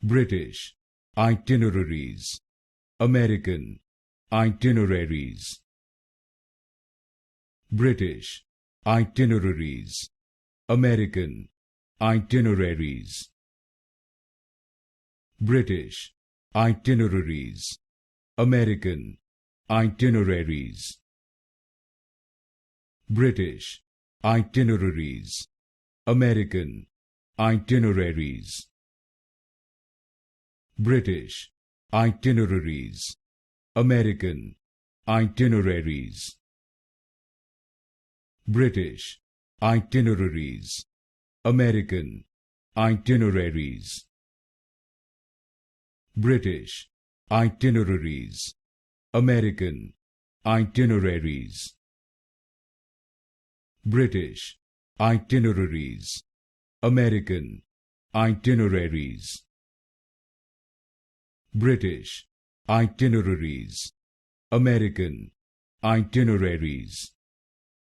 British itineraries, American itineraries, British itineraries, American itineraries, British itineraries, American itineraries, British itineraries, American itineraries, British itineraries, American itineraries, British itineraries, American itineraries, British itineraries, American itineraries, British itineraries, American itineraries, British itineraries, American itineraries,